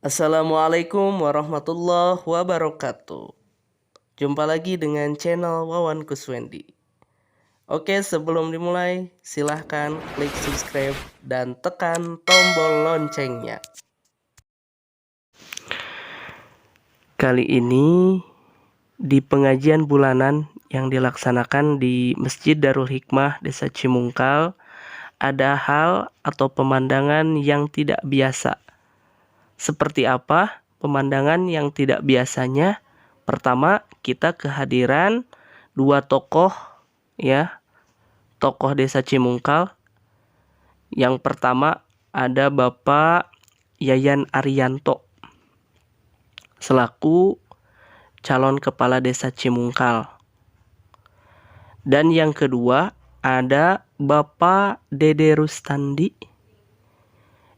Assalamualaikum warahmatullahi wabarakatuh. Jumpa lagi dengan channel Wawan Kuswendi. Oke, sebelum dimulai, silahkan klik subscribe dan tekan tombol loncengnya. Kali ini di pengajian bulanan yang dilaksanakan di Masjid Darul Hikmah Desa Cimungkal, ada hal atau pemandangan yang tidak biasa. Seperti apa pemandangan yang tidak biasanya? Pertama, kita kehadiran dua tokoh tokoh Desa Cimungkal. Yang pertama ada Bapak Yayan Ariyanto selaku calon kepala Desa Cimungkal. Dan yang kedua ada Bapak Dede Rustandi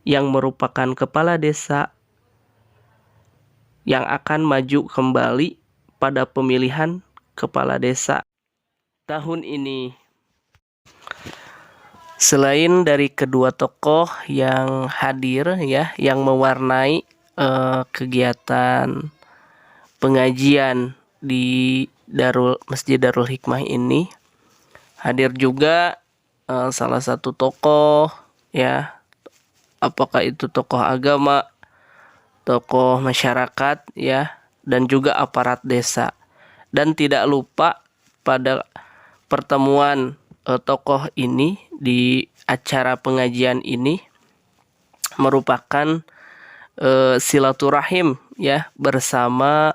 yang merupakan kepala desa yang akan maju kembali pada pemilihan kepala desa tahun ini. Selain dari kedua tokoh yang hadir yang mewarnai kegiatan pengajian di Masjid Darul Hikmah ini, hadir juga salah satu tokoh apakah itu tokoh agama, tokoh masyarakat dan juga aparat desa. Dan tidak lupa pada pertemuan tokoh ini di acara pengajian ini merupakan silaturahim bersama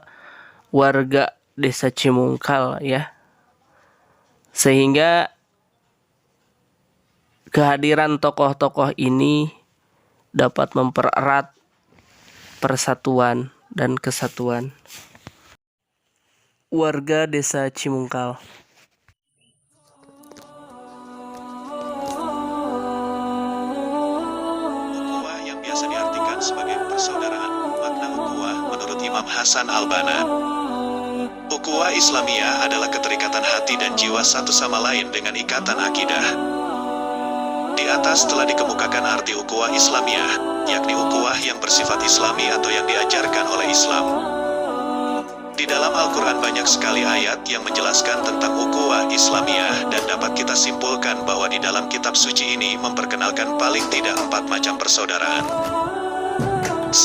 warga Desa Cimungkal sehingga kehadiran tokoh-tokoh ini dapat mempererat persatuan dan kesatuan warga Desa Cimungkal. Ukhuwah yang biasa diartikan sebagai persaudaraan. Makna ukhuwah menurut Imam Hasan Al-Banna, ukhuwah Islamiyah adalah keterikatan hati dan jiwa satu sama lain dengan ikatan akidah. Di atas telah dikemukakan arti ukhuwah Islamiyah, yakni ukhuwah yang bersifat Islami atau yang diajarkan oleh Islam. Di dalam Al-Quran banyak sekali ayat yang menjelaskan tentang ukhuwah Islamiyah dan dapat kita simpulkan bahwa di dalam kitab suci ini memperkenalkan paling tidak 4 macam persaudaraan. 1.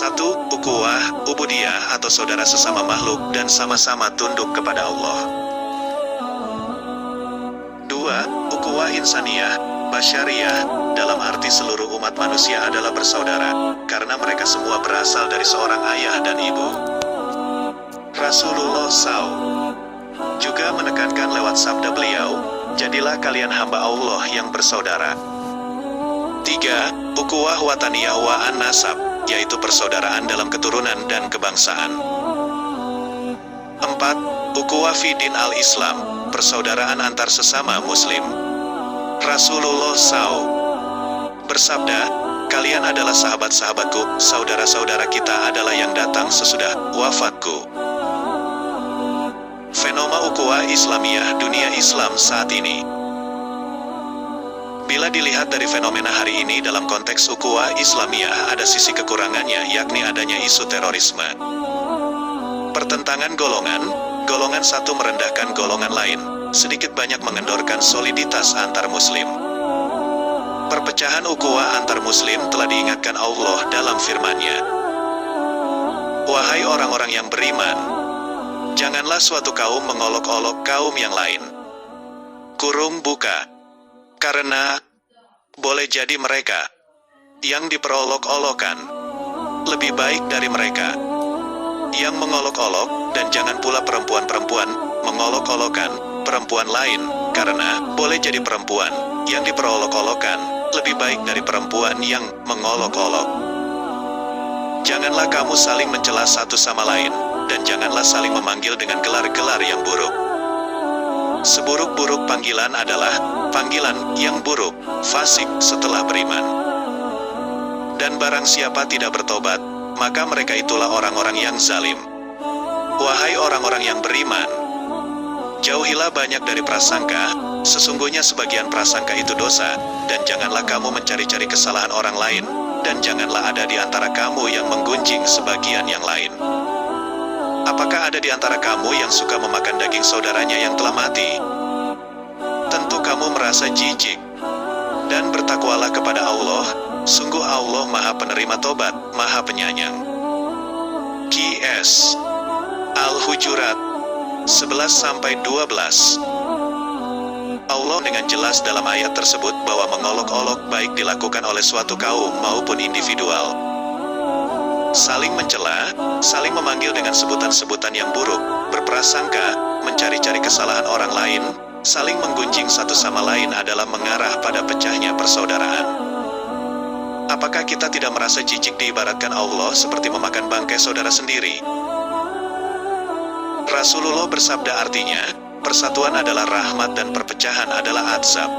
Ukhuwah ubudiyah atau saudara sesama makhluk dan sama-sama tunduk kepada Allah. 2. Ukhuwah insaniyah Basyariyah, dalam arti seluruh umat manusia adalah bersaudara, karena mereka semua berasal dari seorang ayah dan ibu. Rasulullah SAW juga menekankan lewat sabda beliau, jadilah kalian hamba Allah yang bersaudara. 3. Ukhuwah wataniyah wa an-nasab, yaitu persaudaraan dalam keturunan dan kebangsaan. 4. Ukhuwah fi din al-Islam, persaudaraan antar sesama muslim. Rasulullah SAW bersabda, kalian adalah sahabat-sahabatku, saudara-saudara kita adalah yang datang sesudah wafatku. Fenomena ukhuwah Islamiyah dunia Islam saat ini. Bila dilihat dari fenomena hari ini dalam konteks ukhuwah Islamiyah, ada sisi kekurangannya, yakni adanya isu terorisme. Pertentangan golongan satu merendahkan golongan lain, sedikit banyak mengendorkan soliditas antar muslim. Perpecahan ukhuwah antar muslim telah diingatkan Allah dalam firman-Nya. Wahai orang-orang yang beriman, janganlah suatu kaum mengolok-olok kaum yang lain. Kurung buka. Karena boleh jadi mereka yang diperolok-olokan lebih baik dari mereka yang mengolok-olok, dan jangan pula perempuan-perempuan mengolok-olokan perempuan lain, karena boleh jadi perempuan yang diperolok-olokan lebih baik dari perempuan yang mengolok-olok. Janganlah kamu saling mencela satu sama lain, dan janganlah saling memanggil dengan gelar-gelar yang buruk. Seburuk-buruk panggilan adalah panggilan yang buruk, fasik setelah beriman. Dan barang siapa tidak bertobat, maka mereka itulah orang-orang yang zalim. Wahai orang-orang yang beriman, jauhilah banyak dari prasangka, sesungguhnya sebagian prasangka itu dosa, dan janganlah kamu mencari-cari kesalahan orang lain, dan janganlah ada di antara kamu yang menggunjing sebagian yang lain. Apakah ada di antara kamu yang suka memakan daging saudaranya yang telah mati? Tentu kamu merasa jijik. Dan bertakwalah kepada Allah, sungguh Allah Maha Penerima Tobat, Maha Penyayang. QS Al-Hujurat 11-12. Allah dengan jelas dalam ayat tersebut bahwa mengolok-olok baik dilakukan oleh suatu kaum maupun individual. Saling mencela, saling memanggil dengan sebutan-sebutan yang buruk, berprasangka, mencari-cari kesalahan orang lain, saling menggunjing satu sama lain adalah mengarah pada pecahnya persaudaraan. Apakah kita tidak merasa jijik diibaratkan Allah seperti memakan bangkai saudara sendiri? Rasulullah bersabda artinya, persatuan adalah rahmat dan perpecahan adalah azab.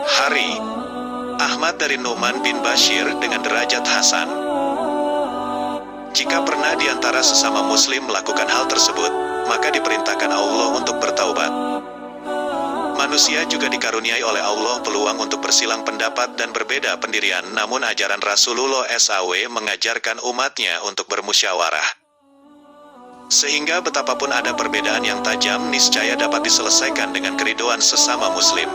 Hari Ahmad dari Nu'man bin Bashir dengan derajat Hasan. Jika pernah di antara sesama muslim melakukan hal tersebut, maka diperintahkan Allah untuk bertaubat. Manusia juga dikaruniai oleh Allah peluang untuk bersilang pendapat dan berbeda pendirian, namun ajaran Rasulullah SAW mengajarkan umatnya untuk bermusyawarah. Sehingga betapapun ada perbedaan yang tajam, niscaya dapat diselesaikan dengan keriduan sesama muslim.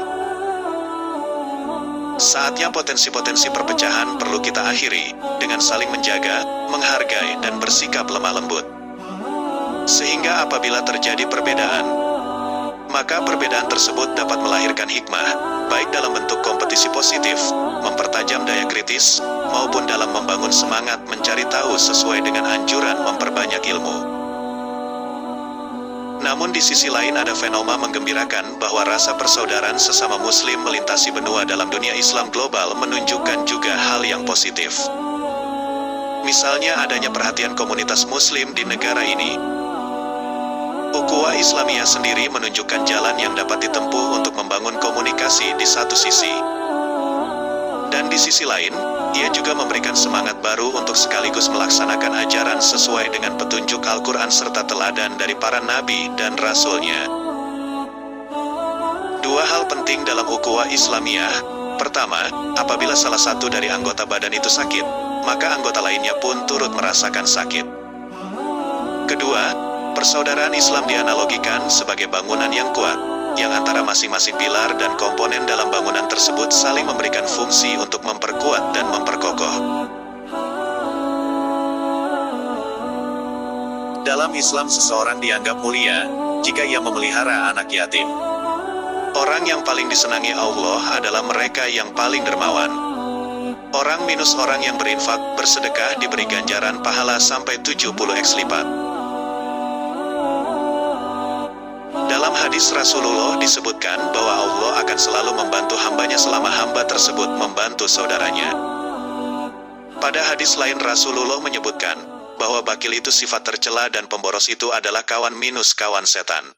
Saatnya potensi-potensi perpecahan perlu kita akhiri, dengan saling menjaga, menghargai, dan bersikap lemah lembut. Sehingga apabila terjadi perbedaan, maka perbedaan tersebut dapat melahirkan hikmah, baik dalam bentuk kompetisi positif, mempertajam daya kritis, maupun dalam membangun semangat mencari tahu sesuai dengan anjuran memperbanyak ilmu. Namun di sisi lain ada fenomena menggembirakan bahwa rasa persaudaraan sesama muslim melintasi benua dalam dunia Islam global menunjukkan juga hal yang positif. Misalnya adanya perhatian komunitas muslim di negara ini. Ukhuwah Islamiyah sendiri menunjukkan jalan yang dapat ditempuh untuk membangun komunikasi di satu sisi. Dan di sisi lain, ia juga memberikan semangat baru untuk sekaligus melaksanakan ajaran sesuai dengan petunjuk Al-Quran serta teladan dari para nabi dan rasulnya. Dua hal penting dalam ukhuwah Islamiyah. Pertama, apabila salah satu dari anggota badan itu sakit, maka anggota lainnya pun turut merasakan sakit. Kedua, persaudaraan Islam dianalogikan sebagai bangunan yang kuat, yang antara masing-masing pilar dan komponen dalam bangunan tersebut saling memberikan fungsi untuk memperkuat dan memperkokoh. Dalam Islam seseorang dianggap mulia jika ia memelihara anak yatim. Orang yang paling disenangi Allah adalah mereka yang paling dermawan. Orang minus orang yang berinfak, bersedekah diberi ganjaran pahala sampai 70x lipat. Dalam hadis Rasulullah disebutkan bahwa Allah akan selalu membantu hambanya selama hamba tersebut membantu saudaranya. Pada hadis lain Rasulullah menyebutkan bahwa bakil itu sifat tercela dan pemboros itu adalah kawan minus kawan setan.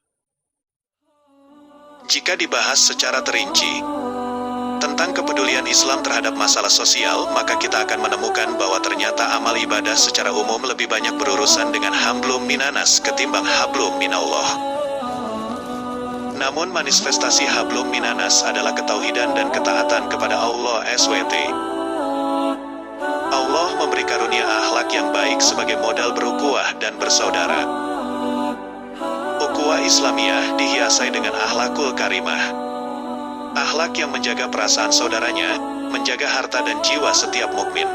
Jika dibahas secara terinci tentang kepedulian Islam terhadap masalah sosial, maka kita akan menemukan bahwa ternyata amal ibadah secara umum lebih banyak berurusan dengan hablum minanas ketimbang hablum minallah. Namun manifestasi hablum minanas adalah ketauhidan dan ketaatan kepada Allah SWT. Allah memberi karunia akhlak yang baik sebagai modal berukhuwah dan bersaudara. Ukhuwah Islamiyah dihiasi dengan akhlakul karimah. Akhlak yang menjaga perasaan saudaranya, menjaga harta dan jiwa setiap mukmin.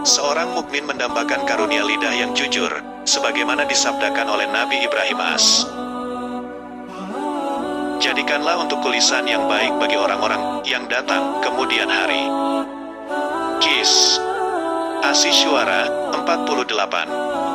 Seorang mukmin mendambakan karunia lidah yang jujur, sebagaimana disabdakan oleh Nabi Ibrahim AS. Jadikanlah untukku lisan yang baik bagi orang-orang yang datang kemudian hari. Qis As-Syu'ara 48.